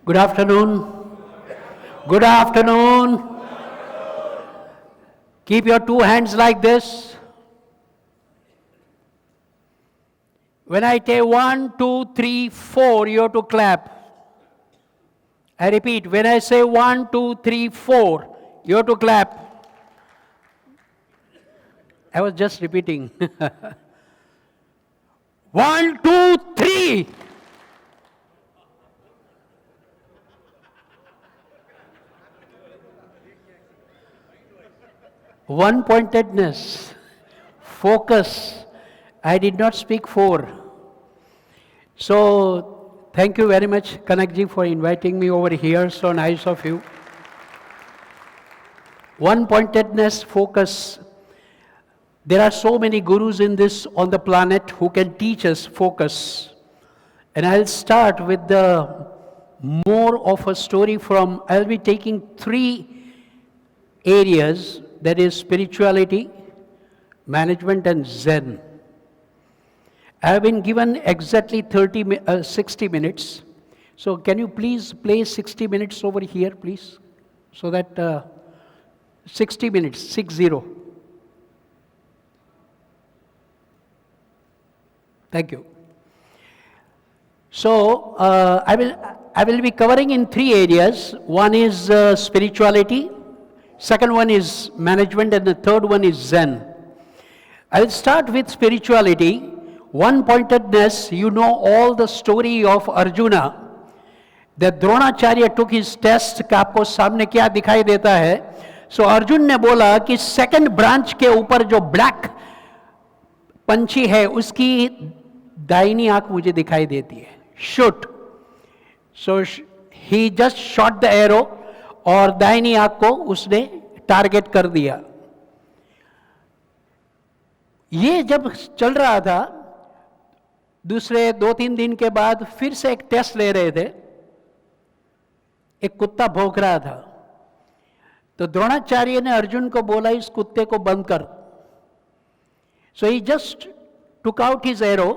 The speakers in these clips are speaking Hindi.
Good afternoon. Good afternoon. Keep your two hands like this. When I say 1, 2, 3, 4, you have to clap. I repeat, when I say 1, 2, 3, 4, you have to clap. I was just repeating. 1, 2, 3. One-pointedness, focus. I did not speak four. So, thank you very much, Kanakji, for inviting me over here. So nice of you. One-pointedness, focus. There are so many gurus in this on the planet who can teach us focus. And I'll start with the more of a story from, I'll be taking 3 areas, that is spirituality, management and Zen. I have been given exactly 60 minutes. So can you please play 60 minutes over here, please? So that 60 minutes, 60. Thank you. So I will be covering in 3 areas. One is spirituality, second one is management, and the third one is Zen. I will start with spirituality. One-pointedness, you know all the story of Arjuna. That Dronacharya took his test कि आपको सामने क्या दिखाई देता है. So अर्जुन ने बोला कि सेकंड ब्रांच के ऊपर जो ब्लैक पंछी है उसकी दाहिनी आंख मुझे दिखाई देती है. Shoot. So he just shot the arrow और दाहिनी आंख को उसने टारगेट कर दिया. ये जब चल रहा था, दूसरे 2-3 दिन के बाद फिर से एक टेस्ट ले रहे थे. एक कुत्ता भौंक रहा था, तो द्रोणाचार्य ने अर्जुन को बोला इस कुत्ते को बंद कर. So he just took out his arrow,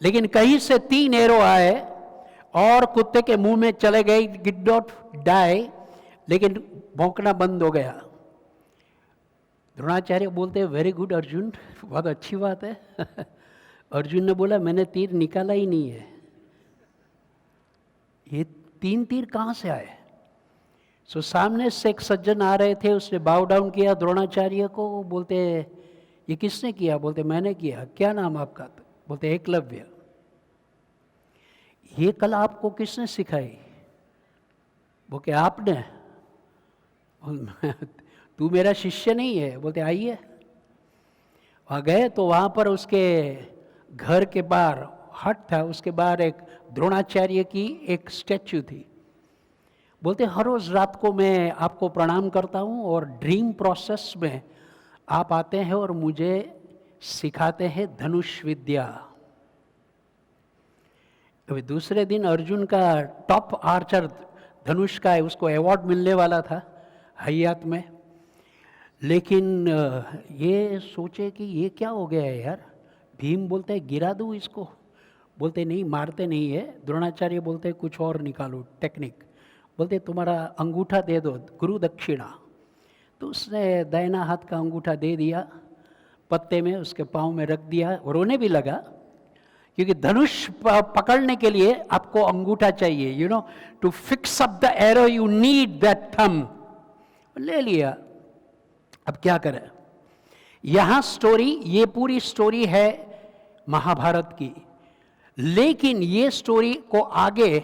लेकिन कहीं से 3 एरो आए और कुत्ते के मुंह में चले गए. डिड नॉट डाई, लेकिन भौंकना बंद हो गया. द्रोणाचार्य बोलते हैं वेरी गुड अर्जुन, बहुत अच्छी बात है. अर्जुन ने बोला मैंने तीर निकाला ही नहीं है, ये 3 तीर कहाँ से आए. सो सामने से एक सज्जन आ रहे थे, उसने बाव डाउन किया द्रोणाचार्य को. बोलते ये किसने किया? बोलते मैंने किया. क्या नाम आपका? बोलते एकलव्य. ये कला आपको किसने सिखाई? बोलते आपने. तू मेरा शिष्य नहीं है. बोलते आइए. वहाँ गए तो वहाँ पर उसके घर के बाहर हट था, उसके बाहर एक द्रोणाचार्य की एक स्टैच्यू थी. बोलते हर रोज रात को मैं आपको प्रणाम करता हूँ और ड्रीम प्रोसेस में आप आते हैं और मुझे सिखाते हैं धनुष विद्या. अभी दूसरे दिन अर्जुन का टॉप आर्चर धनुष का है, उसको अवार्ड मिलने वाला था हयात में. लेकिन ये सोचे कि ये क्या हो गया है यार. भीम बोलते हैं गिरा दूँ इसको. बोलते नहीं, मारते नहीं है. द्रोणाचार्य बोलते कुछ और निकालो टेक्निक. बोलते तुम्हारा अंगूठा दे दो गुरु दक्षिणा. तो उसने दाहिना हाथ का अंगूठा दे दिया, पत्ते में उसके पाँव में रख दिया. और रोने भी लगा, क्योंकि धनुष पकड़ने के लिए आपको अंगूठा चाहिए. You know, to fix up the arrow you need that thumb. ले लिया. अब क्या करें. यहाँ स्टोरी, ये पूरी स्टोरी है महाभारत की. लेकिन ये स्टोरी को आगे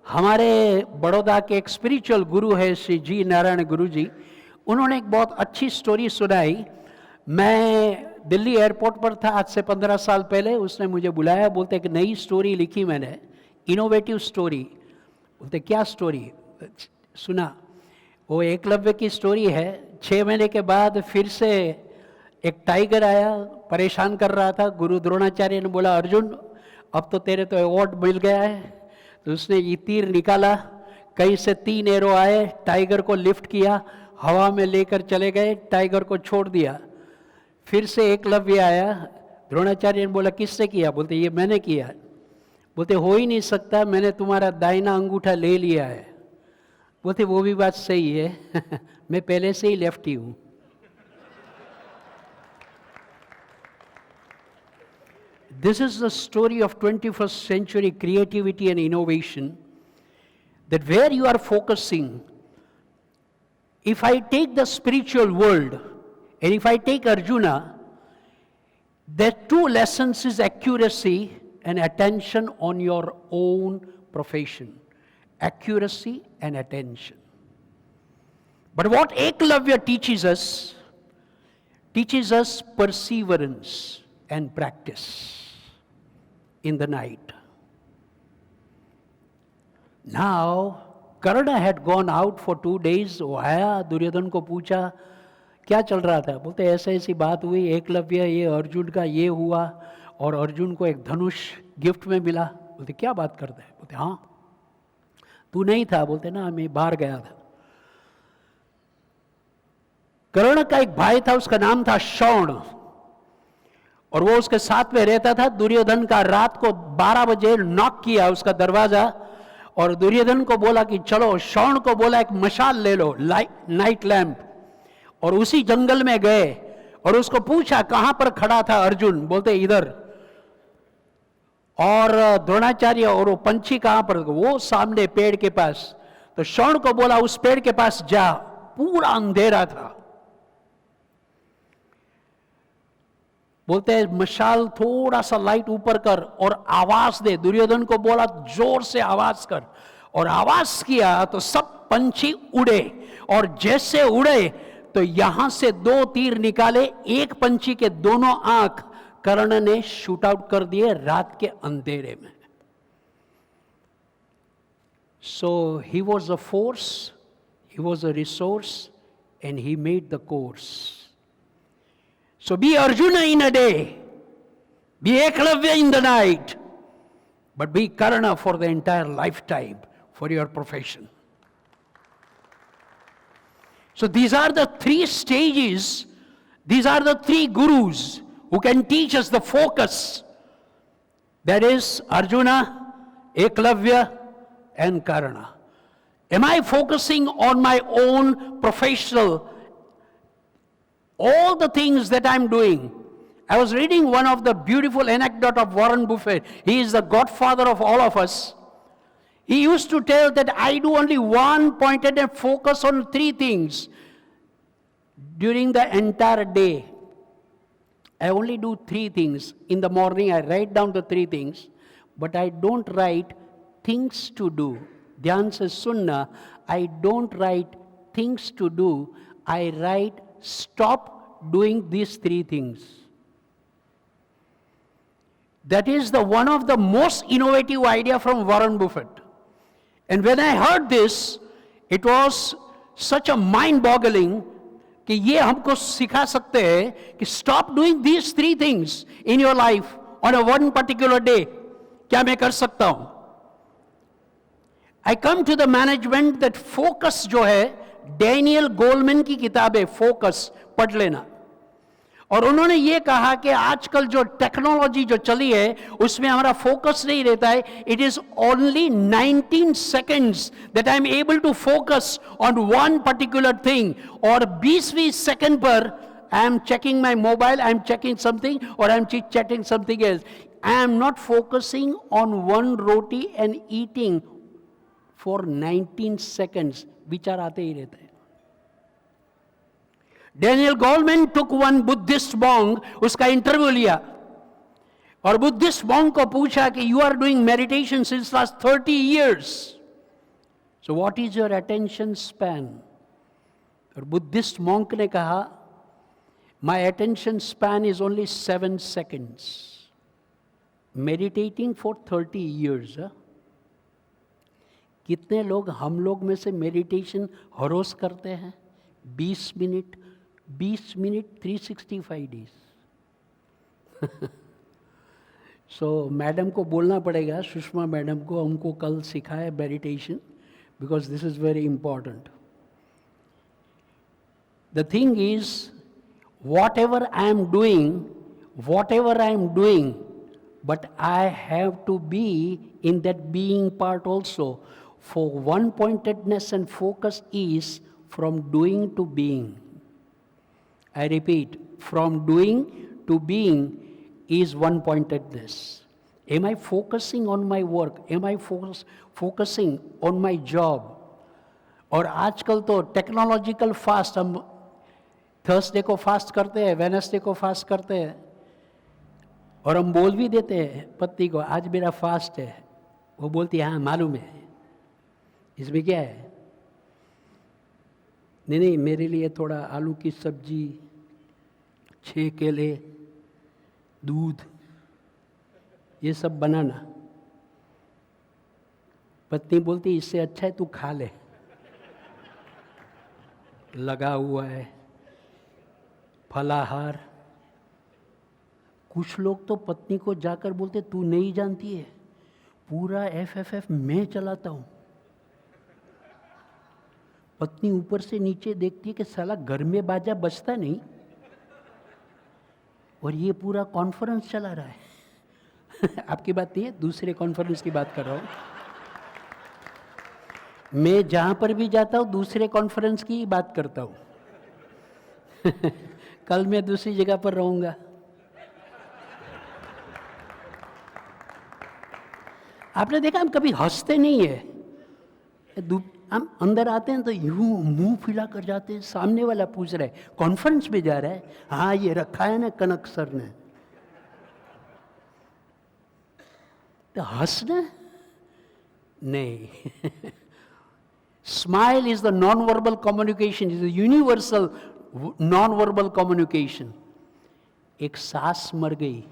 हमारे बड़ौदा के एक स्पिरिचुअल गुरु है श्री जी नारायण गुरु जी, उन्होंने एक बहुत अच्छी स्टोरी सुनाई. मैं दिल्ली एयरपोर्ट पर था आज से 15 साल पहले. उसने मुझे बुलाया, बोलते एक नई स्टोरी लिखी मैंने, इनोवेटिव स्टोरी. बोलते क्या स्टोरी? सुना. वो एकलव्य की स्टोरी है. 6 महीने के बाद फिर से एक टाइगर आया, परेशान कर रहा था. गुरु द्रोणाचार्य ने बोला अर्जुन अब तो तेरे तो अवार्ड मिल गया है. तो उसने ये तीर निकाला, कहीं से 3 एरो आए, टाइगर को लिफ्ट किया, हवा में लेकर चले गए, टाइगर को छोड़ दिया. फिर से एकलव्य आया. द्रोणाचार्य ने बोला किसने किया? बोलते ये मैंने किया. बोलते हो ही नहीं सकता, मैंने तुम्हारा दाहिना अंगूठा ले लिया है। बोलते वो भी बात सही है मैं पहले से ही लेफ्टी हूं। This is the story of 21st century creativity and innovation, that where you are focusing, if I take the spiritual world, and if I take Arjuna, there are two lessons is accuracy and attention on your own profession. Accuracy and attention. But what Eklavya teaches us perseverance and practice in the night. Now, Karna had gone out for 2 days. वो आया, दुर्योधन को पूछा क्या चल रहा था। बोलते ऐसे ऐसी बात हुई, एकलव्य ये अर्जुन का ये हुआ और अर्जुन को एक धनुष गिफ्ट में मिला। बोलते क्या बात करते हैं। बोलते हाँ तू नहीं था। बोलते ना मैं बाहर गया था। कर्ण का एक भाई था, उसका नाम था शौण, और वो उसके साथ में रहता था। दुर्योधन का रात को 12 बजे नॉक किया उसका दरवाजा, और दुर्योधन को बोला कि चलो, शौण को बोला एक मशाल ले लो, नाइट लैंप, और उसी जंगल में गए और उसको पूछा कहां पर खड़ा था अर्जुन। बोलते इधर। और द्रोणाचार्य और वो पंछी कहां पर, वो सामने पेड़ के पास। तो शौण को बोला उस पेड़ के पास जा, पूरा अंधेरा था। बोलते हैं मशाल थोड़ा सा लाइट ऊपर कर और आवाज दे। दुर्योधन को बोला जोर से आवाज कर, और आवाज किया तो सब पंछी उड़े, और जैसे उड़े तो यहां से 2 तीर निकाले, एक पंछी के दोनों आंख कर्ण ने शूट आउट कर दिए रात के अंधेरे में। So he was a force, he was a resource, and he made the course. So be Arjuna in a day, be Eklavya in the night, but be Karna for the entire lifetime for your profession. So these are the 3 stages, these are the 3 gurus who can teach us the focus. That is Arjuna, Eklavya and Karna. Am I focusing on my own professional, all the things that I'm doing? I was reading one of the beautiful anecdote of Warren Buffett. He is the godfather of all of us. He used to tell that I do only one pointed and focus on 3 things during the entire day. I only do 3 things. In the morning I write down the 3 things, but I don't write things to do. Dhyan se sunna, I don't write things to do. I write stop doing these 3 things. That is one of the most innovative idea from Warren Buffett. And when I heard this, it was such a mind-boggling कि ये हमको सिखा सकते हैं कि stop doing these 3 things in your life on a one particular day. क्या मैं कर सकता हूं? I come to the management that focus जो है, डैनियल गोलमैन की किताब है फोकस, पढ़ लेना। और उन्होंने ये कहा कि आजकल जो टेक्नोलॉजी जो चली है उसमें हमारा फोकस नहीं रहता है। It is only 19 seconds that I am able to focus on one particular thing, और 20वीं सेकेंड पर I am checking my mobile, I am checking something, और I am chatting something else. I am not focusing on one roti and eating for 19 seconds. विचार आते ही रहते हैं. Daniel Goleman took one Buddhist monk, उसका इंटरव्यू लिया और बुद्धिस्ट मॉन्क को पूछा कि you are doing meditation since last 30 years, so what is your attention span? और बुद्धिस्ट मॉन्क ने कहा my attention span is only 7 seconds. Meditating for 30 years. कितने लोग हम लोग में से मेडिटेशन हर करते हैं? 20 मिनट 365 days. सो मैडम को बोलना पड़ेगा, सुषमा मैडम को, हमको कल सिखाए meditation, because this is very important. The thing is, what ever I am doing, but I have to be in that being part also. For one-pointedness and focus is from doing to being. I repeat, from doing to being is one-pointedness. Am I focusing on my work? Am I focusing on my job? और आजकल तो टेक्नोलॉजिकल फास्ट, हम थर्सडे को फास्ट करते हैं, वेडनेसडे को फास्ट करते हैं, और हम बोल भी देते हैं पत्नी को आज मेरा फास्ट है, वो बोलती है हाँ मालूम है, इसमें क्या है? नहीं, मेरे लिए थोड़ा आलू की सब्जी, 6 केले, दूध, ये सब बनाना। पत्नी बोलती इससे अच्छा है तू खा ले, लगा हुआ है फलाहार। कुछ लोग तो पत्नी को जाकर बोलते तू नहीं जानती है, पूरा एफएफएफ मैं चलाता हूँ। पत्नी ऊपर से नीचे देखती है कि साला घर में बाजा बजता नहीं और ये पूरा कॉन्फ्रेंस चला रहा है। आपकी बात नहीं है, दूसरे कॉन्फ्रेंस की बात कर रहा हूँ। मैं जहाँ पर भी जाता हूँ दूसरे कॉन्फ्रेंस की बात करता हूँ। कल मैं दूसरी जगह पर रहूँगा। आपने देखा हम कभी हंसते नहीं है, हम अंदर आते हैं तो यूं मुंह फैला कर जाते हैं। सामने वाला पूछ रहा है कॉन्फ्रेंस में जा रहा है, हाँ ये रखा है ना कनक सर ने, तो हंसना नहीं। Smile is the non-verbal communication, is the universal non-verbal communication. एक सास मर गई,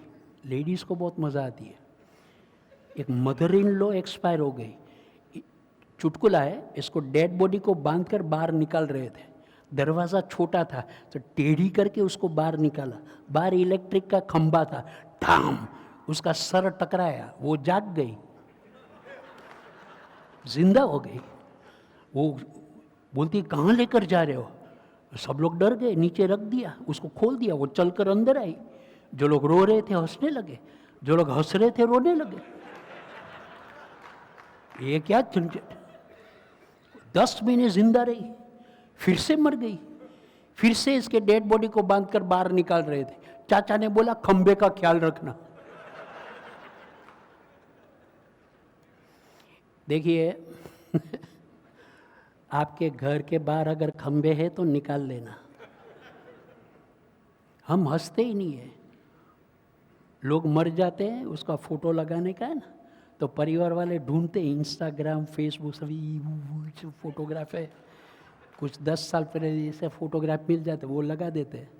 लेडीज को बहुत मजा आती है। एक मदर इन लॉ एक्सपायर हो गई, चुटकुला है, इसको डेड बॉडी को बांधकर बाहर निकाल रहे थे, दरवाज़ा छोटा था तो टेढ़ी करके उसको बाहर निकाला, बाहर इलेक्ट्रिक का खंबा था, ठाम उसका सर टकराया, वो जाग गई, जिंदा हो गई। वो बोलती कहाँ लेकर जा रहे हो? सब लोग डर गए, नीचे रख दिया, उसको खोल दिया, वो चलकर अंदर आई। जो लोग रो रहे थे हंसने लगे, जो लोग हंस रहे थे रोने लगे। ये क्या झंझट। 10 महीने जिंदा रही, फिर से मर गई, फिर से इसके डेड बॉडी को बांधकर बाहर निकाल रहे थे। चाचा ने बोला खंबे का ख्याल रखना। देखिए आपके घर के बाहर अगर खंबे हैं तो निकाल लेना। हम हंसते ही नहीं है। लोग मर जाते हैं, उसका फोटो लगाने का है ना, तो परिवार वाले ढूंढते हैं, इंस्टाग्राम फेसबुक सभी फोटोग्राफ है, कुछ 10 साल पहले जैसे फोटोग्राफ मिल जाते वो लगा देते हैं।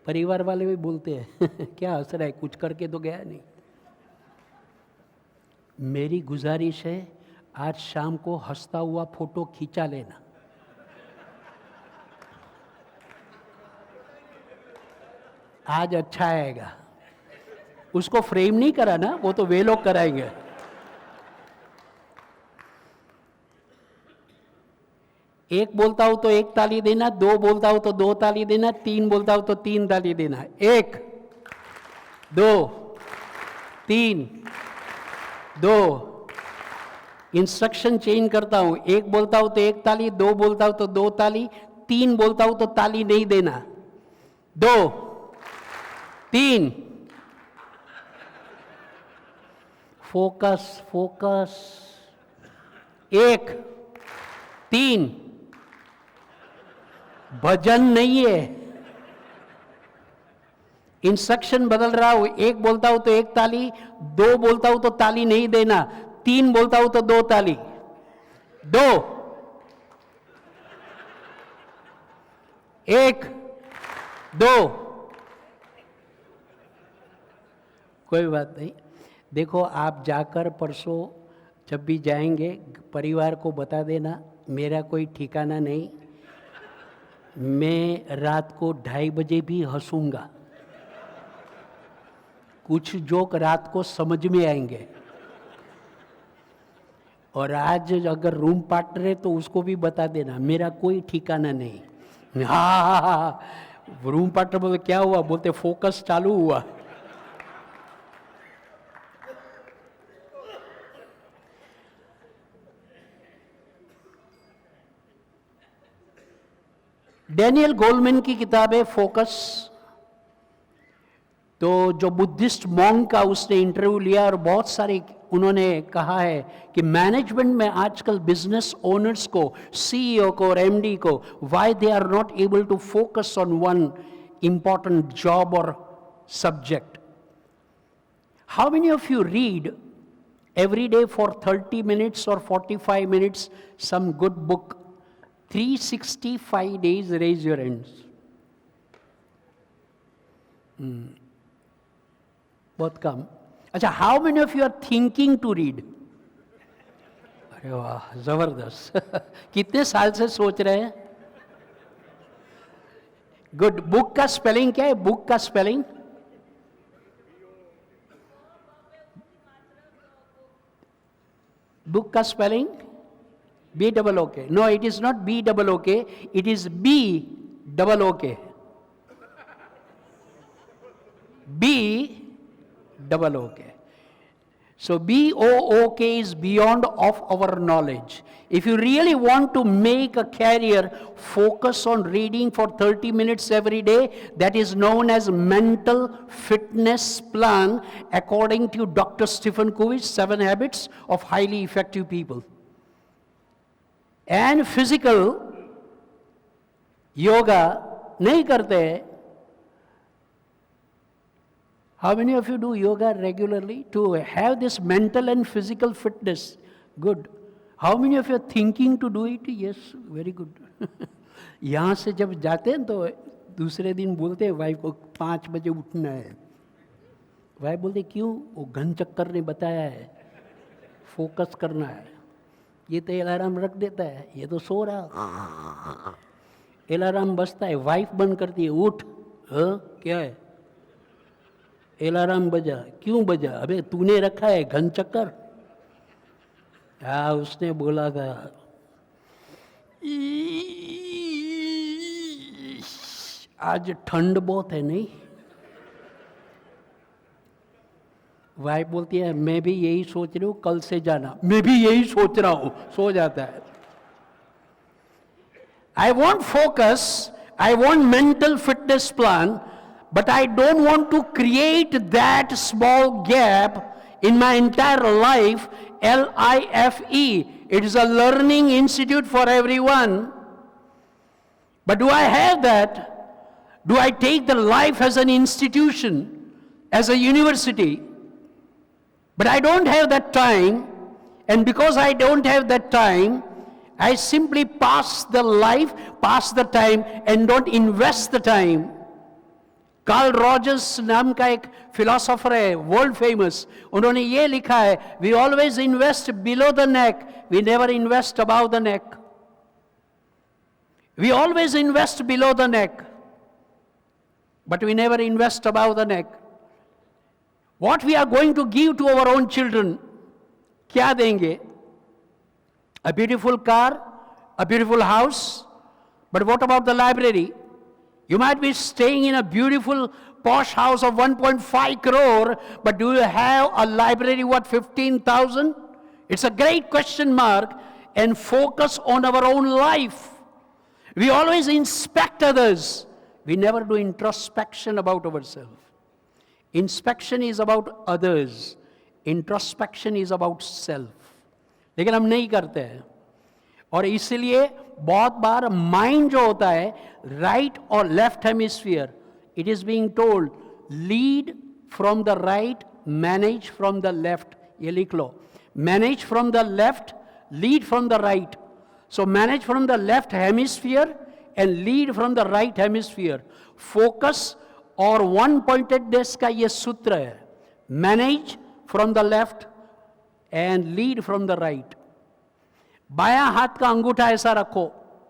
परिवार वाले भी बोलते हैं क्या हंस रहा है, कुछ करके तो गया नहीं। मेरी गुजारिश है आज शाम को हंसता हुआ फोटो खींचा लेना। आज अच्छा आएगा। उसको फ्रेम नहीं कराना, वो तो वे लोग कराएंगे। एक बोलता हूं तो 1 ताली देना, 2 बोलता हूं तो 2 ताली देना, 3 बोलता हूं तो 3 ताली देना। 1 2 3 2। इंस्ट्रक्शन चेंज करता हूं, 1 बोलता हूं तो 1 ताली, 2 बोलता हूं तो 2 ताली, 3 बोलता हूं तो ताली नहीं देना। 2 3। Focus focus. 1 3। भजन नहीं है, इंस्ट्रक्शन बदल रहा हूं। 1 बोलता हूं तो 1 ताली, 2 बोलता हूं तो ताली नहीं देना, 3 बोलता हूं तो 2 ताली। 2 1 2। कोई बात नहीं। देखो आप जाकर परसों जब भी जाएंगे परिवार को बता देना, मेरा कोई ठिकाना नहीं, मैं रात को 2:30 बजे भी हंसूंगा। कुछ जोक रात को समझ में आएंगे। और आज अगर रूम पार्टनर है तो उसको भी बता देना, मेरा कोई ठिकाना नहीं। हाँ, रूम पार्टनर बोलते क्या हुआ? बोलते फोकस चालू हुआ। डैनियल गोलमैन की किताब है फोकस। तो जो बुद्धिस्ट मॉन्क का उसने इंटरव्यू लिया और बहुत सारे उन्होंने कहा है कि मैनेजमेंट में आजकल बिजनेस ओनर्स को, सीईओ को और एमडी को, why they are not able to focus on one important job और subject. How many of you read every day for 30 minutes or 45 minutes some good book? 365 days, raise your hands. बहुत कम। अच्छा, how many of you are thinking to read? अरे वाह, जबरदस्त। कितने साल से सोच रहे हैं? गुड। बुक का स्पेलिंग क्या है? बुक का स्पेलिंग बुक का spelling B-double-O-K. No, it is not B-double-O-K. It is B-double-O-K. B-double-O-K. So B-O-O-K is beyond of our knowledge. If you really want to make a career, focus on reading for 30 minutes every day. That is known as mental fitness plan according to Dr. Stephen Covey's 7 Habits of Highly Effective People. And physical yoga नहीं करते। How many of you do yoga regularly to have this mental and physical fitness? Good. How many of you are thinking to do it? Yes, very good. यहाँ से जब जाते हैं तो दूसरे दिन बोलते हैं वाइफ को 5 बजे उठना है। वाइफ बोलते क्यों? वो घन चक्कर ने बताया है, फोकस करना है। ये तो अलार्म रख देता है, ये तो सो रहा। अलार्म बजता है, वाइफ बंद करती है, उठ। क्या है? अलार्म बजा। क्यों बजा? अबे तूने रखा है घन चक्कर। उसने बोला था। आज ठंड बहुत है नहीं? वाइफ बोलती है मैं भी यही सोच रही हूँ, कल से जाना। मैं भी यही सोच रहा हूँ। सो जाता है। I want focus, I want mental fitness plan, but I don't want to create that small gap in my entire life. LIFE. It is a learning institute for everyone. But do I have that? Do I take the life as an institution, as a university? But I don't have that time, and because I don't have that time, I simply pass the life, pass the time, and don't invest the time. Karl Rogers नाम का एक फिलोसोफर है, वर्ल्ड फेमस। उन्होंने ये लिखा है, we always invest below the neck, we never invest above the neck. We always invest below the neck, but we never invest above the neck. What we are going to give to our own children? क्या देंगे? A beautiful car, a beautiful house, but what about the library? You might be staying in a beautiful posh house of 1.5 crore, but do you have a library worth 15,000? It's a great question mark. And focus on our own life. We always inspect others. We never do introspection about ourselves. Inspection is about others. Introspection is about self. लेकिन हम नहीं करते हैं। और इसलिए बहुत बार माइंड जो होता है, राइट और left hemisphere, it is being told lead from the right, manage from the left. ये लिख लो, manage from the left, lead from the right. So manage from the left hemisphere and lead from the right hemisphere. Focus और वन पॉइंटेडनेस का ये सूत्र है, manage from the left and lead from the right. बायां हाथ का अंगूठा ऐसा रखो,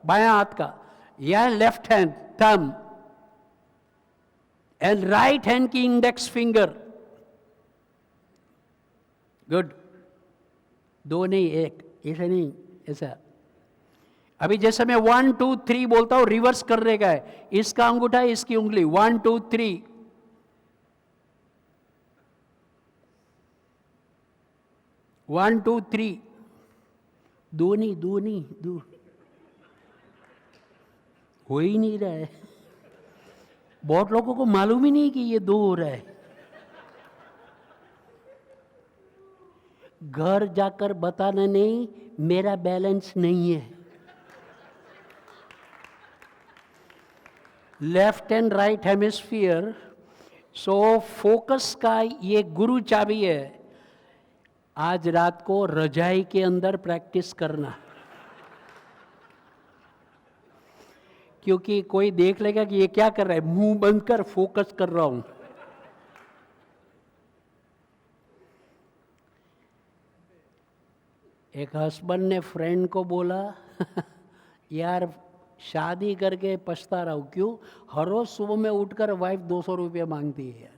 बायां हाथ का, या left hand thumb, and right hand की इंडेक्स फिंगर। गुड। 2 नहीं, 1, ऐसा नहीं, ऐसा। अभी जैसे मैं 1 2 3 बोलता हूं, रिवर्स करने का है। इसका अंगूठा है, इसकी उंगली, 1 2 3। 1 2 3। 2 नहीं, 2 नहीं, 2। हो ही नहीं रहा है। बहुत लोगों को मालूम ही नहीं कि ये 2 हो रहा है। घर जाकर बताना नहीं मेरा बैलेंस नहीं है। Left and right hemisphere, so focus का ये गुरु चाबी है। आज रात को रजाई के अंदर प्रैक्टिस करना, क्योंकि कोई देख लेगा कि ये क्या कर रहा है, मुंह बंद कर फोकस कर रहा हूं। एक हस्बैंड ने फ्रेंड को बोला यार शादी करके पछता रहा हूं, क्यों? हर रोज सुबह में उठकर वाइफ 200 रुपये मांगती है।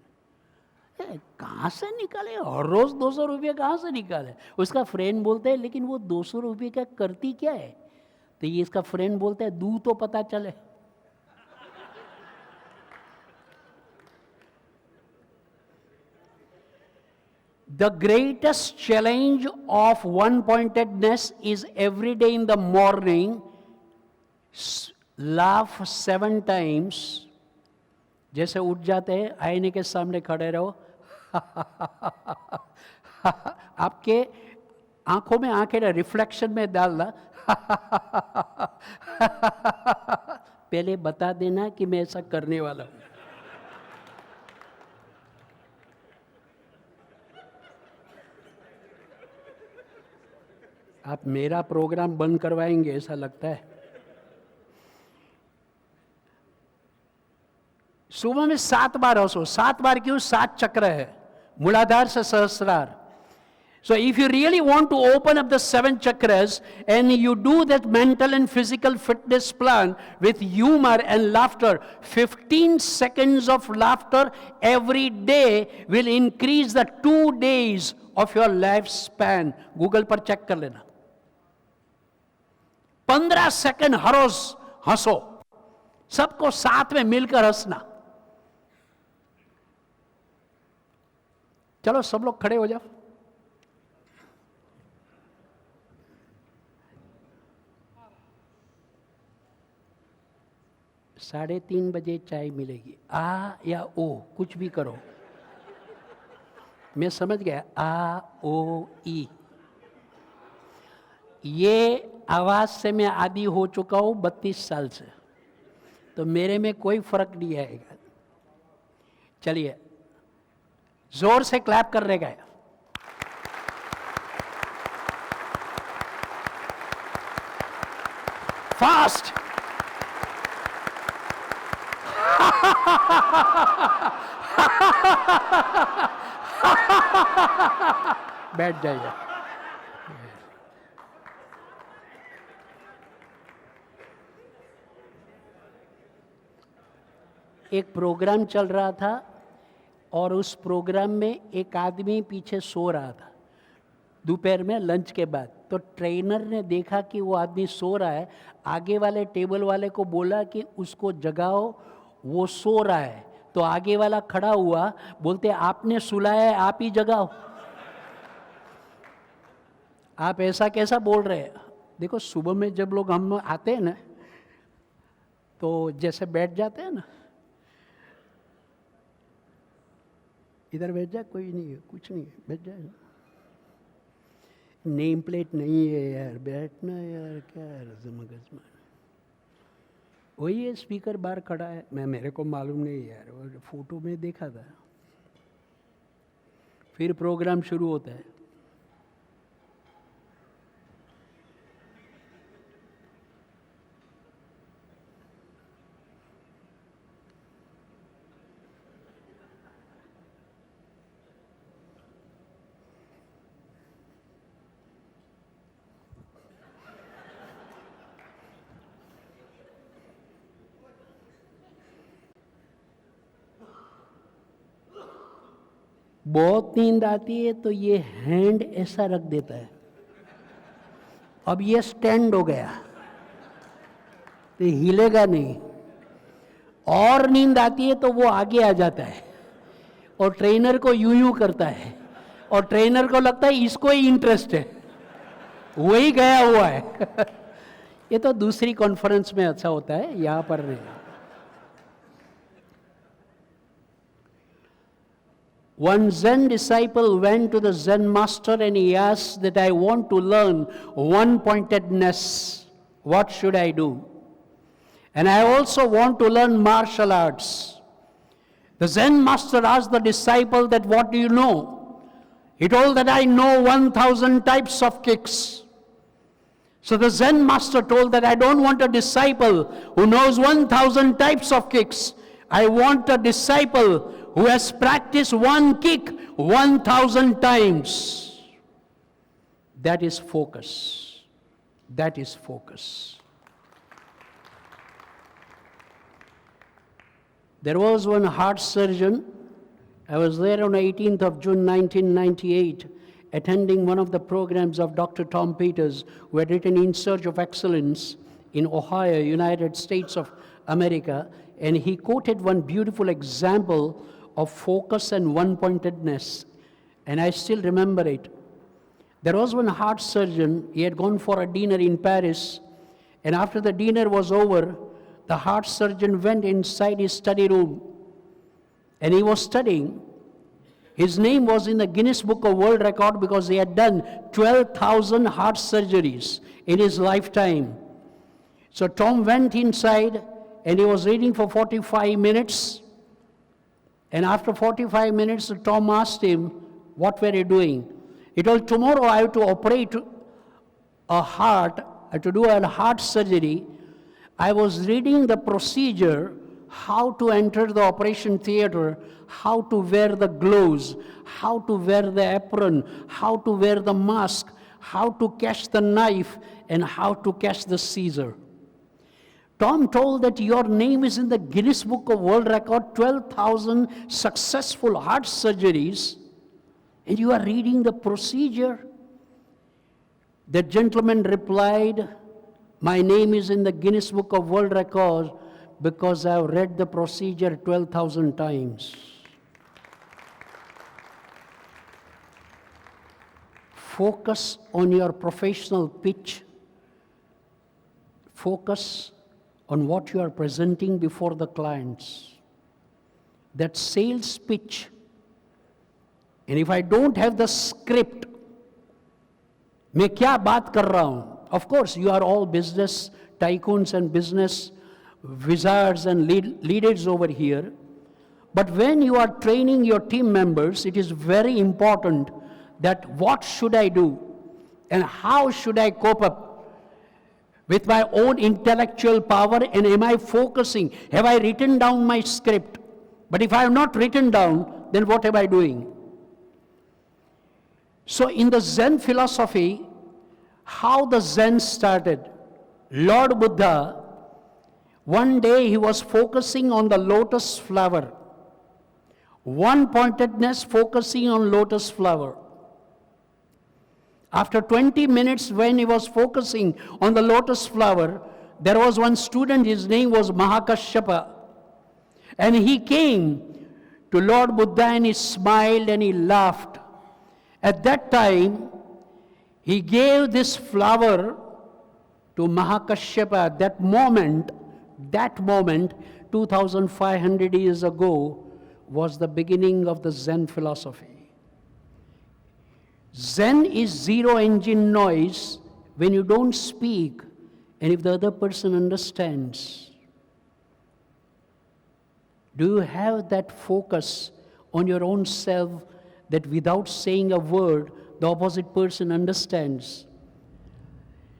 यार कहाँ से निकाले, हर रोज 200 रुपये कहाँ से निकाले? उसका फ्रेंड बोलता है लेकिन वो 200 रुपये का करती क्या है? तो ये इसका फ्रेंड बोलता है दू तो पता चले। The greatest challenge of one-pointedness is every day in the morning, laugh 7 times. जैसे उठ जाते हैं आईने के सामने खड़े रहो आपके आंखों में आंखें रिफ्लेक्शन में डालना पहले बता देना कि मैं ऐसा करने वाला हूं। आप मेरा प्रोग्राम बंद करवाएंगे ऐसा लगता है। सुबह में 7 बार हंसो। 7 बार क्यों? 7 चक्र है, मूलाधार से सहस्रार। So if you really want to open up the 7 chakras and you do that mental and physical fitness plan with humor and laughter, 15 seconds of laughter every day will increase the 2 days of your lifespan. Google पर चेक कर लेना। 15 सेकंड हर रोज हंसो, सबको साथ में मिलकर हंसना। चलो सब लोग खड़े हो जाओ। साढ़े 3 बजे चाय मिलेगी। आ या ओ कुछ भी करो, मैं समझ गया। आ ओ ई, ये आवाज से मैं आदी हो चुका हूं 32 साल से, तो मेरे में कोई फर्क नहीं आएगा। चलिए जोर से क्लैप कर रहे गए। फास्ट बैठ जाइए। एक प्रोग्राम चल रहा था और उस प्रोग्राम में एक आदमी पीछे सो रहा था दोपहर में लंच के बाद। तो ट्रेनर ने देखा कि वो आदमी सो रहा है, आगे वाले टेबल वाले को बोला कि उसको जगाओ, वो सो रहा है। तो आगे वाला खड़ा हुआ, बोलते आपने सुलाया है, आप ही जगाओ। आप ऐसा कैसा बोल रहे हैं? देखो सुबह में जब लोग हम आते हैं ना, तो जैसे बैठ जाते हैं ना, इधर बैठ जाए, कोई नहीं है, कुछ नहीं है, बैठ जाए। नेम प्लेट नहीं है यार, बैठना यार, क्या रज़म-गज़म। वही है स्पीकर बाहर खड़ा है, मेरे को मालूम नहीं यार, वो फोटो में देखा था। फिर प्रोग्राम शुरू होता है। बहुत नींद आती है तो ये हैंड ऐसा रख देता है, अब ये स्टैंड हो गया तो हिलेगा नहीं। और नींद आती है तो वो आगे आ जाता है और ट्रेनर को यूं यूं करता है, और ट्रेनर को लगता है इसको ही इंटरेस्ट है, वही गया हुआ है। ये तो दूसरी कॉन्फ्रेंस में अच्छा होता है, यहाँ पर नहीं. One Zen disciple went to the Zen master and he asked that I want to learn one-pointedness. What should I do? And I also want to learn martial arts. The Zen master asked the disciple that what do you know? He told that I know 1,000 types of kicks. So the Zen master told that I don't want a disciple who knows 1,000 types of kicks. I want a disciple who has practiced one kick 1,000 times. That is focus. That is focus. There was one heart surgeon. I was there on 18th of June 1998, attending one of the programs of Dr. Tom Peters, who had written In Search of Excellence in Ohio, United States of America, and he quoted one beautiful example of focus and one-pointedness, and I still remember it. There was one heart surgeon. He had gone for a dinner in Paris, and after the dinner was over, the heart surgeon went inside his study room, and he was studying. His name was in the Guinness Book of World Record because he had done 12,000 heart surgeries in his lifetime. So Tom went inside, and he was reading for 45 minutes. And after 45 minutes, Tom asked him, what were you doing? He told, tomorrow I have to operate a heart, I have to do a heart surgery. I was reading the procedure, how to enter the operation theater, how to wear the gloves, how to wear the apron, how to wear the mask, how to catch the knife, and how to catch the scissor. Tom told that your name is in the Guinness Book of World Record, 12,000 successful heart surgeries, and you are reading the procedure. The gentleman replied, my name is in the Guinness Book of World Record because I have read the procedure 12,000 times. Focus on your professional pitch. Focus on what you are presenting before the clients. That sales pitch. And if I don't have the script, मैं क्या बात कर रहा हूं? Of course, you are all business tycoons and business wizards and leaders over here. But when you are training your team members, it is very important that what should I do and how should I cope up with my own intellectual power, and am I focusing? Have I written down my script? But if I have not written down, then what am I doing? So in the Zen philosophy, how the Zen started, Lord Buddha, one day he was focusing on the lotus flower. One-pointedness, focusing on lotus flower. After 20 minutes, when he was focusing on the lotus flower, there was one student, his name was Mahakashyapa. And he came to Lord Buddha and he smiled and he laughed. At that time, he gave this flower to Mahakashyapa. That moment, 2,500 years ago, was the beginning of the Zen philosophy. Zen is zero engine noise when you don't speak and if the other person understands. Do you have that focus on your own self that without saying a word, the opposite person understands?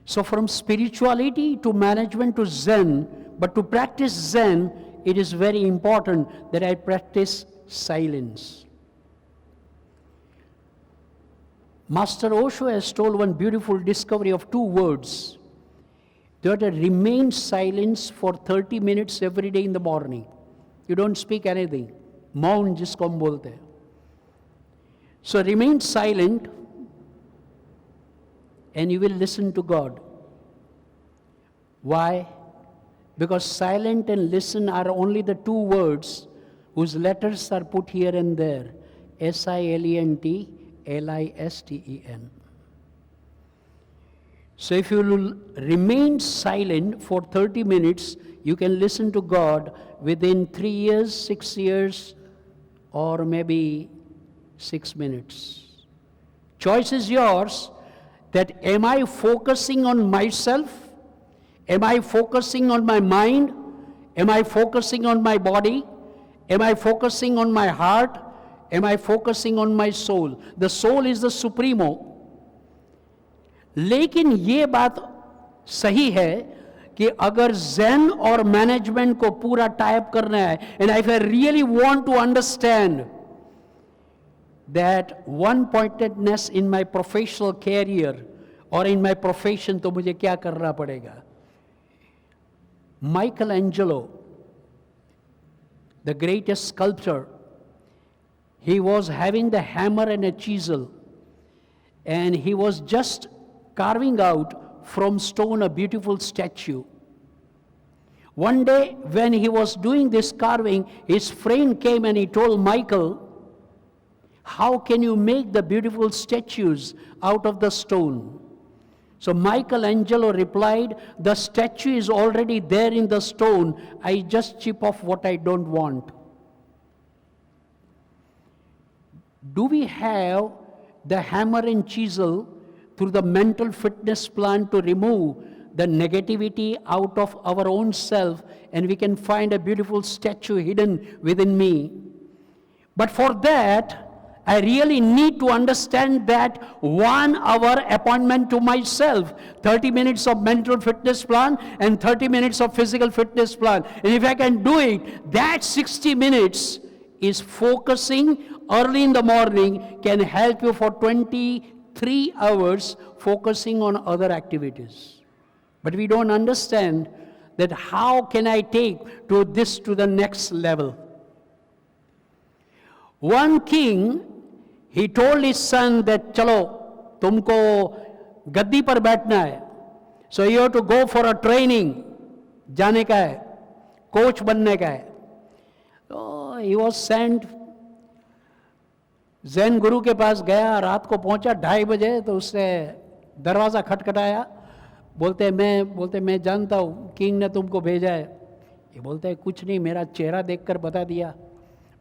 So from spirituality to management to Zen, but to practice Zen, it is very important that I practice silence. Master Osho has told one beautiful discovery of two words. That remain silent for 30 minutes every day in the morning. You don't speak anything. Maun jisko hum bolte hain. So remain silent and you will listen to God. Why? Because silent and listen are only the two words whose letters are put here and there. S-I-L-E-N-T, L-I-S-T-E-N. So if you will remain silent for 30 minutes, you can listen to God within 3 years, 6 years, or maybe 6 minutes. Choice is yours that am I focusing on myself? Am I focusing on my mind? Am I focusing on my body? Am I focusing on my heart? Am I focusing on my soul? The soul is the supremo. लेकिन ये बात सही है कि अगर ज़ेन और मैनेजमेंट को पूरा टाइप करना है, and if I really want to understand that one pointedness in my professional career और इन माय प्रोफेशन, तो मुझे क्या करना पड़ेगा? Michelangelo, the greatest sculpture, he was having the hammer and a chisel, and he was just carving out from stone a beautiful statue. One day when he was doing this carving, his friend came and he told Michael, how can you make the beautiful statues out of the stone? So Michelangelo replied, the statue is already there in the stone, I just chip off what I don't want. Do we have the hammer and chisel through the mental fitness plan to remove the negativity out of our own self, and we can find a beautiful statue hidden within me? But for that, I really need to understand that 1 hour appointment to myself, 30 minutes of mental fitness plan and 30 minutes of physical fitness plan. And if I can do it, that 60 minutes is focusing early in the morning can help you for 23 hours focusing on other activities. But we don't understand that how can I take this to the next level. One king, he told his son that chalo tumko gaddi par baithna hai, so you have to go for a training, जाने का है, coach बनने का है. So he was sent. Jain गुरु के पास गया, रात को पहुंचा 2:30 बजे, तो उसने दरवाज़ा खटखटाया. बोलते मैं जानता हूँ किंग ने तुमको भेजा है. ये बोलते हैं कुछ नहीं, मेरा चेहरा देखकर बता दिया.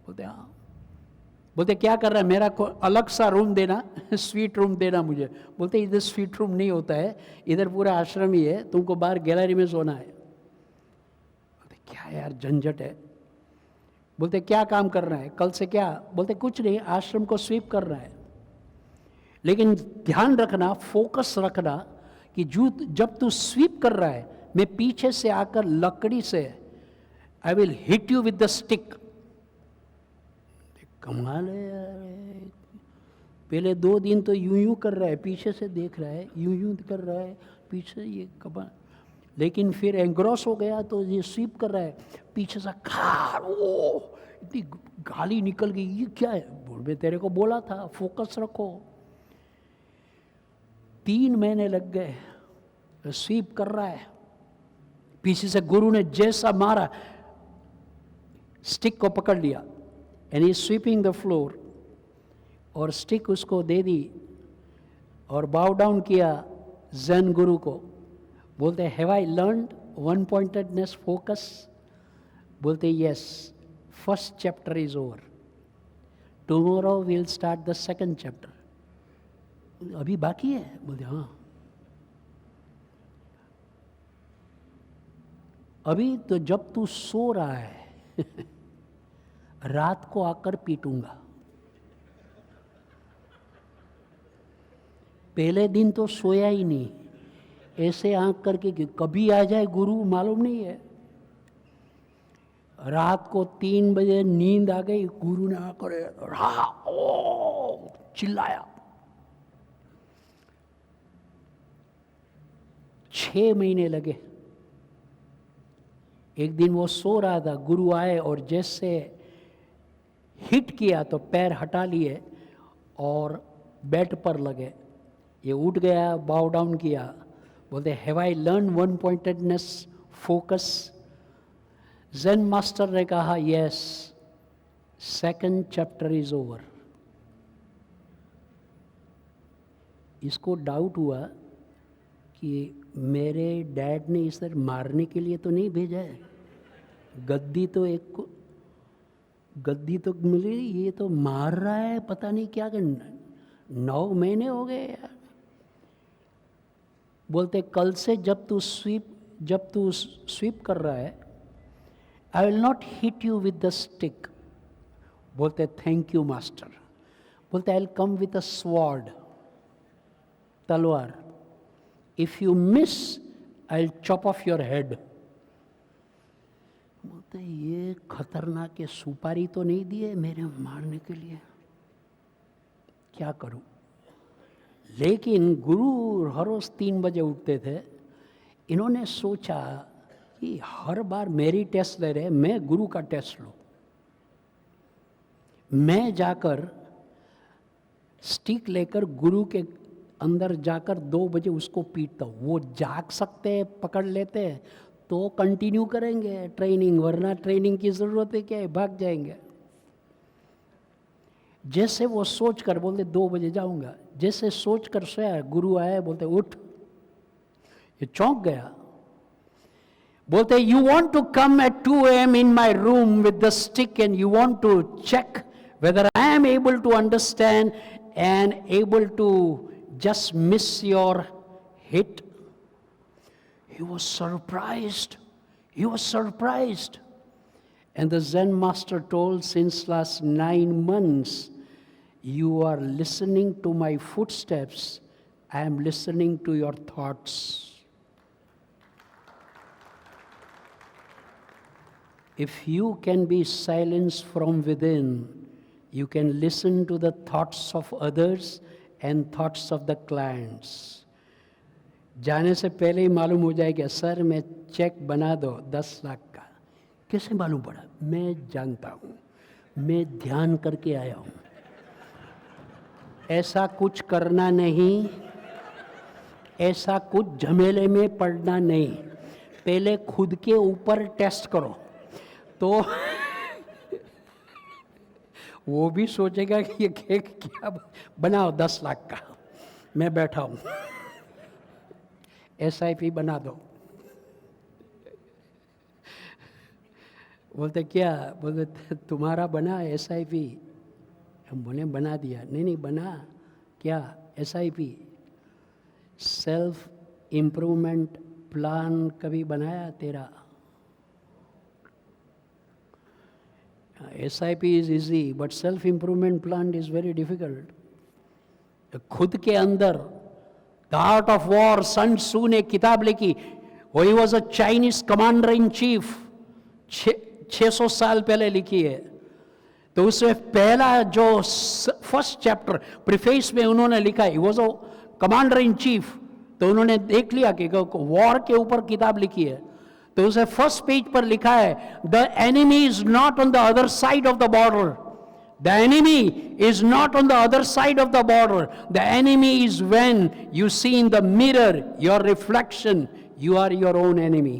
बोलते हाँ. बोलते क्या कर रहा है? मेरा को अलग सा रूम देना, स्वीट रूम देना मुझे. बोलते इधर स्वीट रूम नहीं होता है, इधर पूरा आश्रम ही है, तुमको बाहर गैलरी में सोना है. बोलते क्या यार झंझट है. बोलते क्या काम करना है कल से? क्या? बोलते कुछ नहीं, आश्रम को स्वीप करना है. लेकिन ध्यान रखना, फोकस रखना कि जब तू स्वीप कर रहा है, मैं पीछे से आकर लकड़ी से I will hit you with the stick. कमाल है यार. पहले 2 दिन तो यूं कर रहा है, पीछे से देख रहा है, यूं कर रहा है, पीछे ये कमा. लेकिन फिर एंग्रॉस हो गया तो ये स्वीप कर रहा है, पीछे से खार, ओ इतनी गाली निकल गई. ये क्या है? बोल मैं तेरे को बोला था फोकस रखो. 3 महीने लग गए, स्वीप कर रहा है. पीछे से गुरु ने जैसा मारा, स्टिक को पकड़ लिया, and he sweeping the floor, और स्टिक उसको दे दी और बाउ डाउन किया जैन गुरु को. बोलते have I learned one pointedness focus? बोलते yes, first chapter is over, tomorrow will start the second chapter. अभी बाकी है? बोलते हाँ. अभी तो जब तू सो रहा है रात को आकर पीटूंगा. पहले दिन तो सोया ही नहीं, ऐसे आंख करके कि कभी आ जाए गुरु मालूम नहीं है. रात को 3 बजे नींद आ गई, गुरु ने आकर चिल्लाया. 6 महीने लगे. एक दिन वो सो रहा था, गुरु आए और जैसे हिट किया तो पैर हटा लिए और बेड पर लगे. ये उठ गया, बाउ डाउन किया. बोलते have I learn one pointedness focus? Zen master ने कहा yes, second chapter is over. इसको डाउट हुआ कि मेरे डैड ने इसे मारने के लिए तो नहीं भेजा है, गद्दी तो मिली, ये तो मार रहा है, पता नहीं क्या करना। 9 महीने हो गए यार। बोलते कल से जब तू स्वीप कर रहा है, I will not hit you with the stick. बोलते थैंक यू मास्टर। बोलते I will come with a sword, तलवार। If you miss I will chop off your head. बोलते ये खतरनाक है, सुपारी तो नहीं दिए मेरे मारने के लिए, क्या करूं। लेकिन गुरु हर रोज 3 बजे उठते थे। इन्होंने सोचा कि हर बार मेरी टेस्ट ले रहे, मैं गुरु का टेस्ट लूं। मैं जाकर स्टिक लेकर गुरु के अंदर जाकर 2 बजे उसको पीटता हूँ। वो जाग सकते हैं, पकड़ लेते हैं तो कंटिन्यू करेंगे ट्रेनिंग, वरना ट्रेनिंग की ज़रूरत है क्या है, भाग जाएंगे। जैसे वो सोच कर बोलते 2 बजे जाऊंगा, जैसे सोच कर सोया, गुरु आए, बोलते उठ। ये चौंक गया। बोलते you want to come at 2 AM in my room with the stick and you want to check whether I am able to understand and able to just miss your hit. He was surprised. He was surprised. And the Zen master told, since last 9 months, you are listening to my footsteps. I am listening to your thoughts. If you can be silenced from within, you can listen to the thoughts of others and thoughts of the clients. जाने से पहले ही मालूम हो जाएगा, सर मैं चेक बना दो 10 लाख का। कैसे मालूम पड़ा? मैं जानता हूँ, मैं ध्यान करके आया हूँ। ऐसा कुछ करना नहीं, ऐसा कुछ झमेले में पड़ना नहीं। पहले खुद के ऊपर टेस्ट करो तो वो भी सोचेगा कि ये केक क्या बनाओ 10 लाख का, मैं बैठा हूँ, SIP बना दो। बोलते क्या? बोलते तुम्हारा बना SIP। हम बोले बना दिया। नहीं बना क्या? SIP, सेल्फ इम्प्रूवमेंट प्लान कभी बनाया तेरा? SIP is easy but self improvement plan is very difficult. खुद के अंदर the art of war, Sun Tzu ने किताब लिखी। He was a Chinese commander in chief, 600 साल पहले लिखी है। तो उसमें पहला जो फर्स्ट चैप्टर प्रीफेस में उन्होंने लिखा, ही was a commander in chief. तो उन्होंने देख लिया कि वॉर के ऊपर किताब लिखी है। तो उसे फर्स्ट पेज पर लिखा है, the enemy is not on the other side of the border. The enemy is not on the other side of the border. The enemy is when you see in the mirror your reflection. You are your own enemy.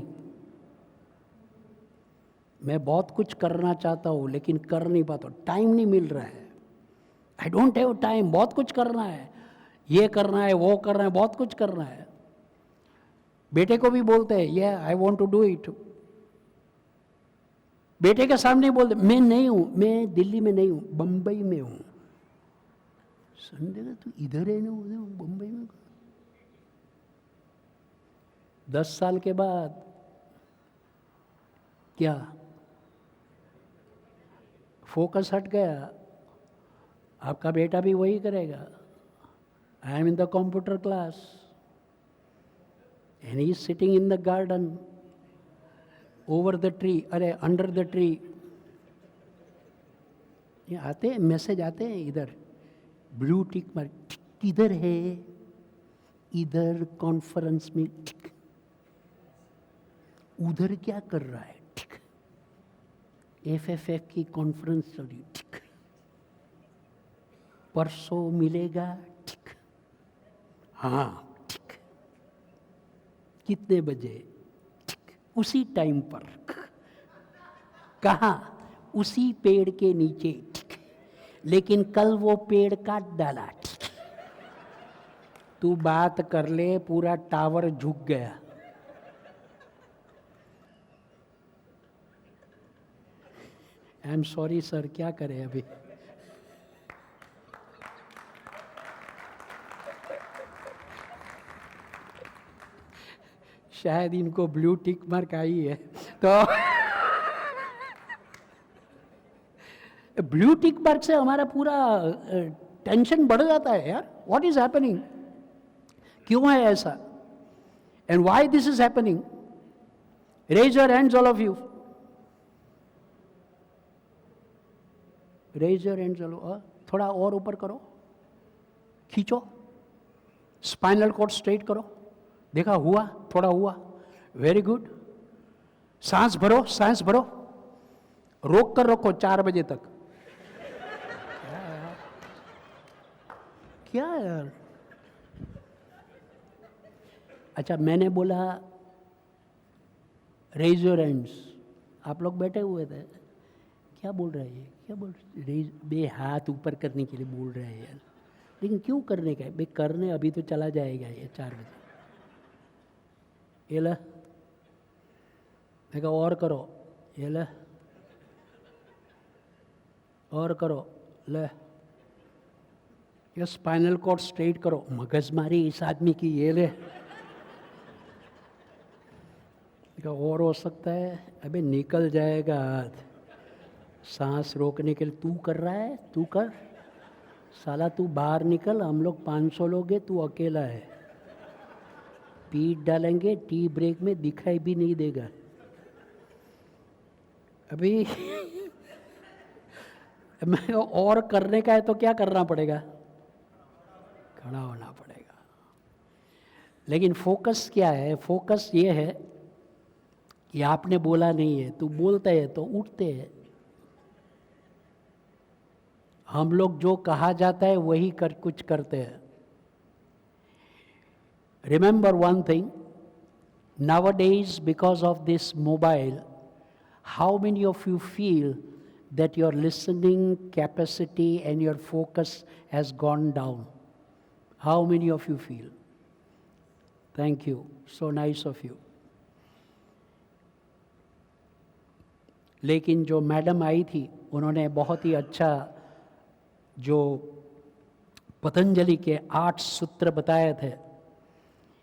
मैं बहुत कुछ करना चाहता हूँ लेकिन कर नहीं पाता, टाइम नहीं मिल रहा है। I don't have time. बहुत कुछ करना है, ये करना है, वो करना है, बहुत कुछ करना है। बेटे को भी बोलते हैं, yeah, I want to do it. बेटे के सामने बोलते मैं नहीं हूं, मैं दिल्ली में नहीं हूं, बंबई में हूं। संडे तू इधर है ना, बंबई में। 10 साल के बाद क्या फोकस हट गया? आपका बेटा भी वही करेगा। I am in the computer class and he is sitting in the garden over the tree, अरे अंडर द ट्री। ये आते हैं मैसेज, आते हैं इधर ब्लू टिक मार, इधर है, इधर कॉन्फ्रेंस में, उधर क्या कर रहा है, FFF की कॉन्फ्रेंस चल रही, परसों मिलेगा, हाँ ठीक, कितने बजे, उसी टाइम पर, कहाँ, उसी पेड़ के नीचे, लेकिन कल वो पेड़ काट डाला। तू बात कर ले, पूरा टावर झुक गया। आई एम सॉरी सर, क्या करें अभी। शायद इनको ब्लू टिक मार्क आई है, तो ब्लू टिक मार्क से हमारा पूरा टेंशन बढ़ जाता है यार। व्हाट इज हैपनिंग, क्यों है ऐसा, and why this is happening? Raise your hands all of you, raise your hands all. थोड़ा और ऊपर करो, खींचो, स्पाइनल कॉर्ड स्ट्रेट करो। देखा, हुआ, थोड़ा हुआ, वेरी गुड। सांस भरो, सांस भरो, रोक कर रखो 4 बजे तक। क्या यार, अच्छा मैंने बोला रेज योर हैंड्स, आप लोग बैठे हुए थे, क्या बोल रहे हैं, क्या बोल रेज, बे हाथ ऊपर करने के लिए बोल रहे हैं यार, लेकिन क्यों करने का है बे, करने अभी तो चला जाएगा ये 4 बजे। ये ले, देखा, और करो, ये ले, और करो, ले, ये स्पाइनल कॉर्ड स्ट्रेट करो। मगजमारी इस आदमी की, ये ले, देखा और हो सकता है, अबे निकल जाएगा हाथ। सांस रोकने के लिए तू कर रहा है, तू कर साला, तू बाहर निकल, हम लोग 500 लोग हैं, तू अकेला है। पीठ डालेंगे टी ब्रेक में, दिखाई भी नहीं देगा अभी। मैं और करने का है तो क्या करना पड़ेगा, खड़ा होना पड़ेगा। लेकिन फोकस क्या है, फोकस ये है कि आपने बोला नहीं है, तू बोलते है तो उठते हैं। हम लोग जो कहा जाता है वही कुछ करते हैं। Remember one thing, nowadays because of this mobile, how many of you feel that your listening capacity and your focus has gone down? How many of you feel? Thank you, so nice of you. लेकिन जो मैडम आई थी उन्होंने बहुत ही अच्छा जो पतंजलि के 8 सूत्र बताए थे,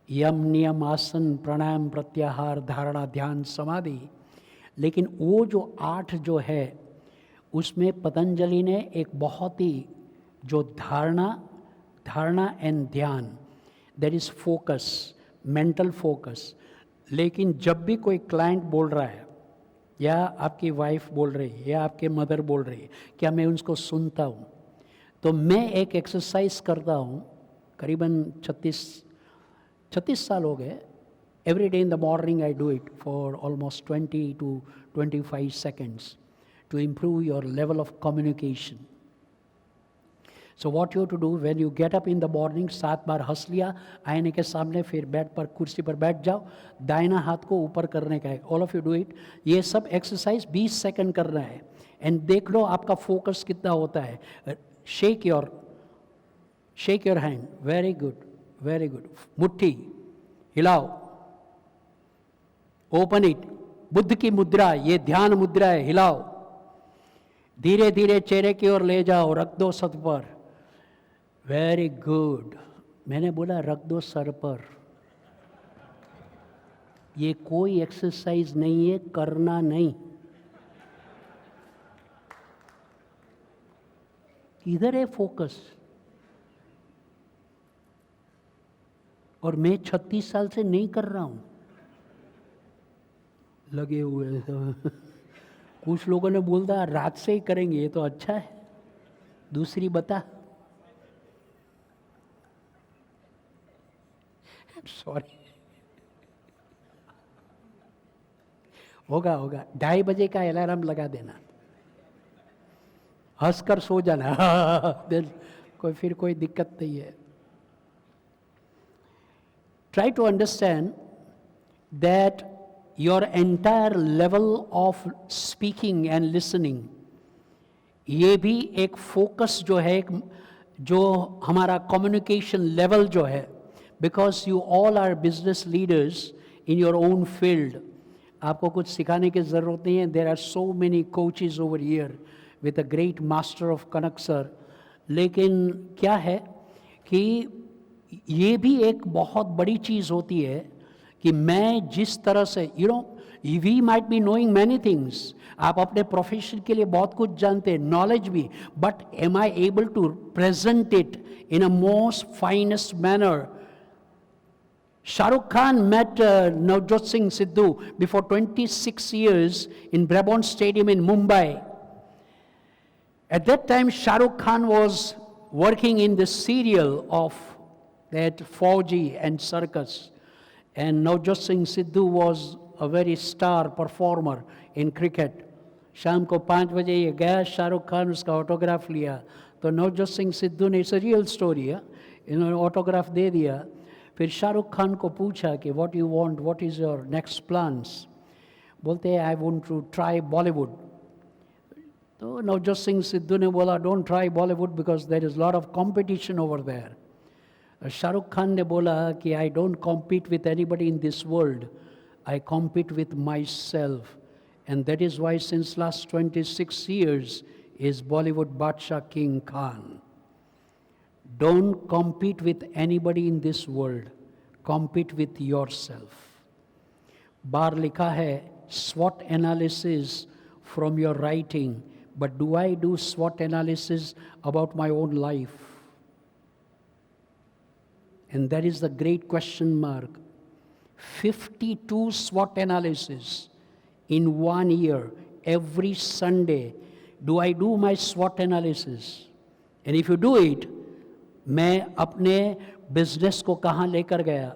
यम नियम आसन प्राणायाम प्रत्याहार धारणा ध्यान समाधि। लेकिन वो जो 8 जो है उसमें पतंजलि ने एक बहुत ही जो धारणा एंड ध्यान, that is focus, mental focus. लेकिन जब भी कोई क्लाइंट बोल रहा है या आपकी वाइफ बोल रही है या आपके मदर बोल रही है, क्या मैं उनको सुनता हूँ? तो मैं एक एक्सरसाइज करता हूँ, करीबन 36 साल हो गए। Every day in the morning I do it for almost 20 to 25 seconds to improve your level of communication. So what you have to do when you get up in the morning, 7 बार हंस लिया आईने के सामने, फिर बेड पर कुर्सी पर बैठ जाओ, दाहिना हाथ को ऊपर करने का है। All of you do it. ये सब एक्सरसाइज 20 सेकंड करना है एंड देख लो आपका फोकस कितना होता है। Shake your hand, very good, very good. मुट्ठी हिलाओ, ओपन इट, बुद्ध की मुद्रा, ये ध्यान मुद्रा है, हिलाओ। धीरे धीरे चेहरे की ओर ले जाओ, रख दो सर पर, वेरी गुड। मैंने बोला रख दो सर पर, ये कोई एक्सरसाइज नहीं है, करना नहीं। किधर है फोकस? और मैं 36 साल से नहीं कर रहा हूं, लगे हुए कुछ लोगों ने बोलता रात से ही करेंगे, ये तो अच्छा है, दूसरी बता। सॉरी, होगा 2:30 बजे का अलार्म लगा देना, हंसकर सो जाना कोई दिक्कत नहीं है। Try to understand that your entire level of speaking and listening, ये भी एक फोकस जो है, जो हमारा कम्युनिकेशन लेवल जो है, because you all are business leaders in your own field. आपको कुछ सिखाने की ज़रूरत नहीं है. There are so many coaches over here with a great master of Kanak sir. लेकिन क्या है कि ये भी एक बहुत बड़ी चीज़ होती है कि मैं जिस तरह से we might be knowing many things. आप अपने प्रोफेशन के लिए बहुत कुछ जानते हैं, नॉलेज भी, but am I able to present it in a most finest manner. Shahrukh Khan met Navjot Singh Sidhu before 26 years in Brabant Stadium in Mumbai. At that time, Shahrukh Khan was working in the serial of that Fauji and Circus. And Navjot Singh Sidhu was a very star performer in cricket. शाम को 5 बजे ये गया, शाहरुख खान उसका ऑटोग्राफ लिया. तो नवजोत सिंह सिद्धू ने, इट्स अ रियल स्टोरी है, इन्होंने ऑटोग्राफ दे दिया. फिर शाहरुख खान को पूछा कि what you want, what is your next plans. बोलते हैं I want to try Bollywood. तो नवजोत सिंह सिद्धू ने बोला don't try Bollywood because there is lot of competition over there. Shahrukh Khan ने बोला कि I don't compete with anybody in this world, I compete with myself. And that is why since last 26 years is Bollywood Badshah King Khan. Don't compete with anybody in this world. Compete with yourself. बार लिखा है SWOT analysis from your writing, but do I do SWOT analysis about my own life? And that is the great question mark. 52 SWOT analysis in 1 year, every Sunday. Do I do my SWOT analysis? And if you do it, मैं अपने बिजनेस को कहाँ लेकर गया.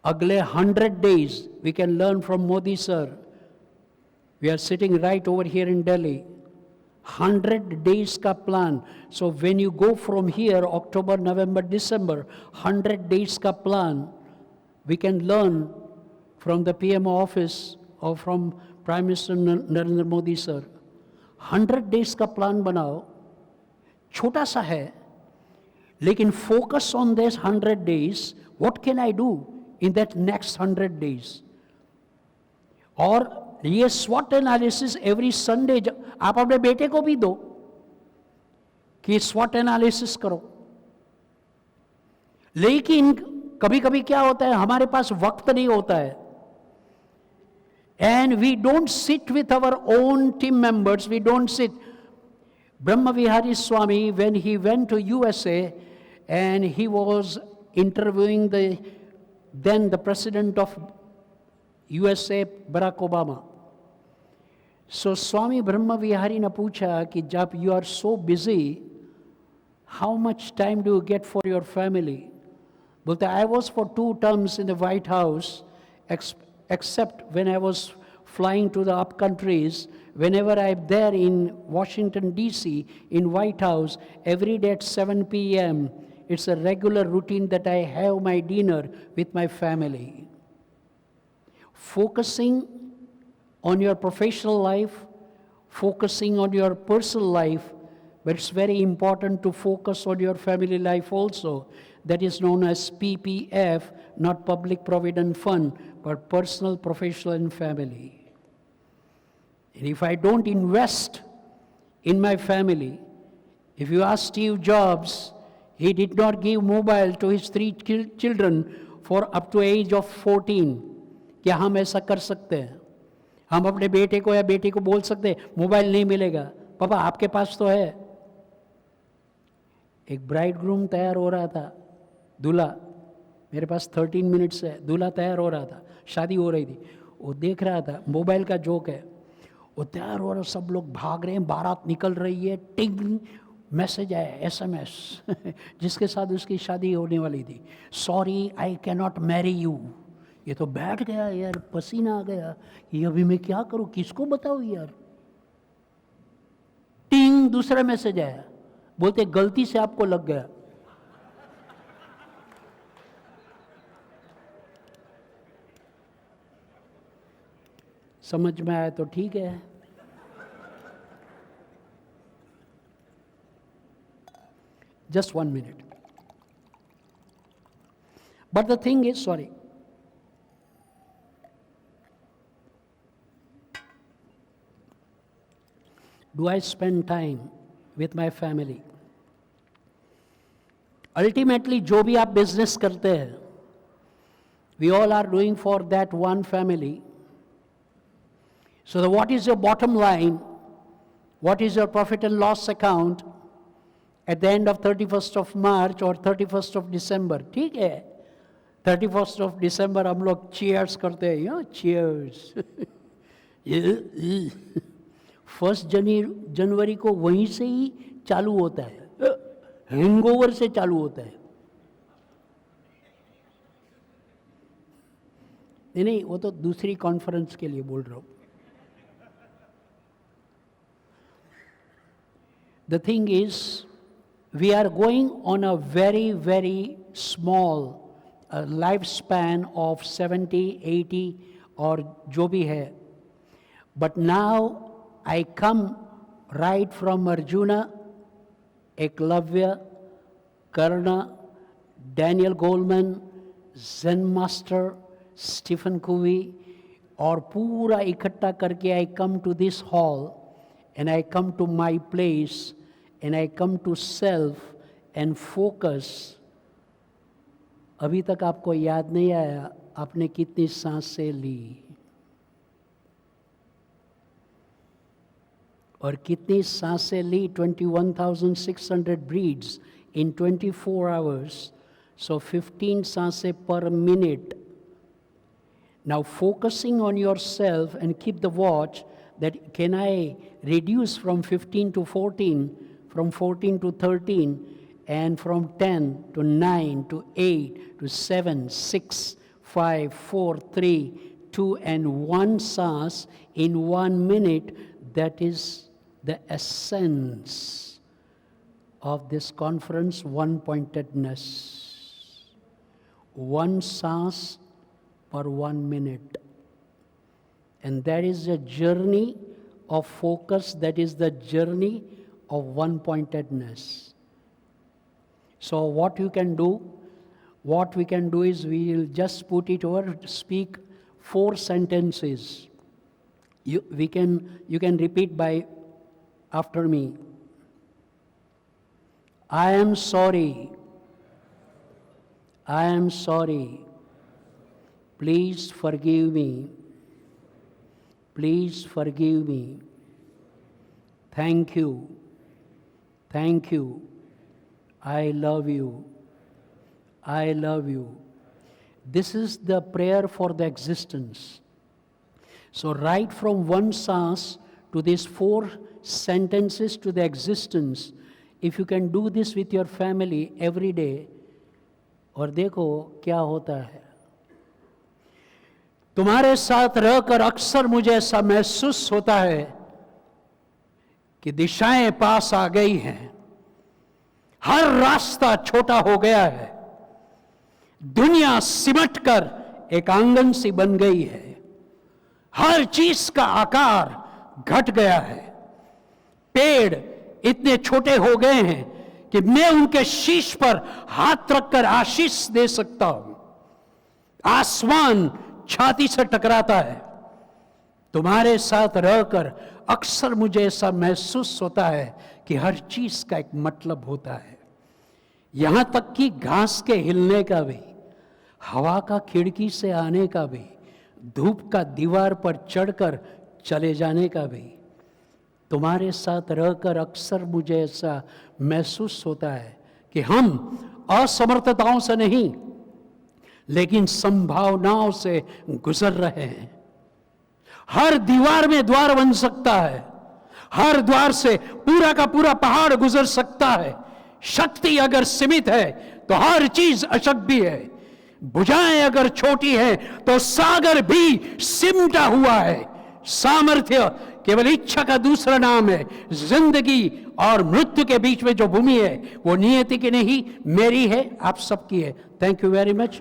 अगले 100 days we can learn from Modi sir. We are sitting right over here in Delhi. 100 days का plan. So when you go from here, October, November, December, 100 days का plan, we can learn from the PM office or from Prime Minister Narendra Modi sir. 100 days का प्लान बनाओ, छोटा सा है, लेकिन focus on this 100 days. What can I do in that next 100 days? और ये SWOT analysis every Sunday आप अपने बेटे को भी दो कि SWOT analysis करो. लेकिन कभी कभी क्या होता है, हमारे पास वक्त नहीं होता है. And we don't sit with our own team members, we don't sit. Brahma Vihari Swami, when he went to USA and he was interviewing then the president of USA, Barack Obama. So Swami Brahma Vihari ne पूछा कि जब you are so busy, how much time do you get for your family? बोलते I was for 2 terms in the White House, except when I was flying to the up countries. Whenever I'm there in Washington DC, in White House, every day at 7 p.m., it's a regular routine that I have my dinner with my family. Focusing on your professional life, focusing on your personal life, but it's very important to focus on your family life also. That is known as PPF, not Public Provident Fund, but personal, professional, and family. And if I don't invest in my family, if you ask Steve Jobs, he did not give mobile to his 3 children for up to age of 14. क्या हम ऐसा कर सकते हैं? हम अपने बेटे को या बेटी को बोल सकते हैं मोबाइल नहीं मिलेगा, पापा आपके पास तो है. एक ब्राइड ग्रूम तैयार हो रहा था, दूल्हा, मेरे पास 13 मिनट्स है, दूल्हा तैयार हो रहा था, शादी हो रही थी, वो देख रहा था, मोबाइल का जोक है, वो तैयार हो रहा, सब लोग भाग रहे हैं, बारात निकल रही है, टिंग मैसेज आया, SMS जिसके साथ उसकी शादी होने वाली थी, sorry I can not marry you. ये तो बैठ गया यार, पसीना आ गया, ये अभी मैं क्या करूं, किसको बताऊं यार. टिंग दूसरा मैसेज आया, बोलते गलती से आपको लग गया. समझ में आया तो ठीक है. Just 1 minute. But the thing is, sorry, do I spend time with my family? Ultimately, जो भी आप business करते हैं, we all are doing for that one family. So what is your bottom line? What is your profit and loss account at the end of 31st of March or 31st of December? ठीक है, 31st of December हम लोग cheers करते हैं, cheers. 1st जनवरी को वहीं से ही चालू होता है, हैंगओवर से चालू होता है. नहीं, वो तो दूसरी कॉन्फ्रेंस के लिए बोल रहा हूँ. The thing is, we are going on a very, very small lifespan of 70, 80 or जो भी है. But now I come right from Arjuna, Eklavya, Karna, Daniel Goleman, Zen Master, Stephen Covey, और पूरा इकट्ठा करके I come to this hall and I come to my place and I come to self and focus. अभी तक आपको याद नहीं आया आपने कितनी सांसें ली और कितनी सांसें ली. 21,600 breaths in 24 hours. So 15 सांसें per minute. Now focusing on yourself and keep the watch that can I reduce from 15 to 14, from 14 to 13, and from 10 to 9 to 8 to 7, 6, 5, 4, 3, 2, and 1 saas in 1 minute. That is the essence of this conference, one-pointedness. 1 saas per 1 minute. And that is a journey of focus, that is the journey of one-pointedness. So what we can do is we will just put it over, speak 4 sentences. You can repeat by after me. I am sorry. I am sorry. Please forgive me. Please forgive me. Thank you. Thank you. I love you. I love you. This is the prayer for the existence. So right from 1 saas to these 4 sentences to the existence, if you can do this with your family every day, और देखो क्या होता है. तुम्हारे साथ रहकर अक्सर मुझे ऐसा महसूस होता है कि दिशाएं पास आ गई हैं, हर रास्ता छोटा हो गया है, दुनिया सिमटकर एक आंगन सी बन गई है, हर चीज का आकार घट गया है, पेड़ इतने छोटे हो गए हैं कि मैं उनके शीश पर हाथ रखकर आशीष दे सकता हूं, आसमान छाती से टकराता है. तुम्हारे साथ रहकर अक्सर मुझे ऐसा महसूस होता है कि हर चीज का एक मतलब होता है, यहां तक कि घास के हिलने का भी, हवा का खिड़की से आने का भी, धूप का दीवार पर चढ़कर चले जाने का भी. तुम्हारे साथ रहकर अक्सर मुझे ऐसा महसूस होता है कि हम असमर्थताओं से नहीं लेकिन संभावनाओं से गुजर रहे हैं. हर दीवार में द्वार बन सकता है, हर द्वार से पूरा का पूरा पहाड़ गुजर सकता है. शक्ति अगर सीमित है तो हर चीज अशक्त भी है, भुजाएं अगर छोटी है तो सागर भी सिमटा हुआ है. सामर्थ्य केवल इच्छा का दूसरा नाम है. जिंदगी और मृत्यु के बीच में जो भूमि है वो नियति की नहीं, मेरी है, आप सबकी है. Thank you very much.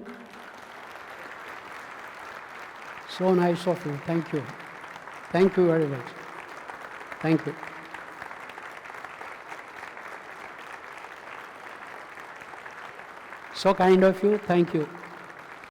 So nice of you. Thank you. Thank you very much. Thank you. So kind of you. Thank you.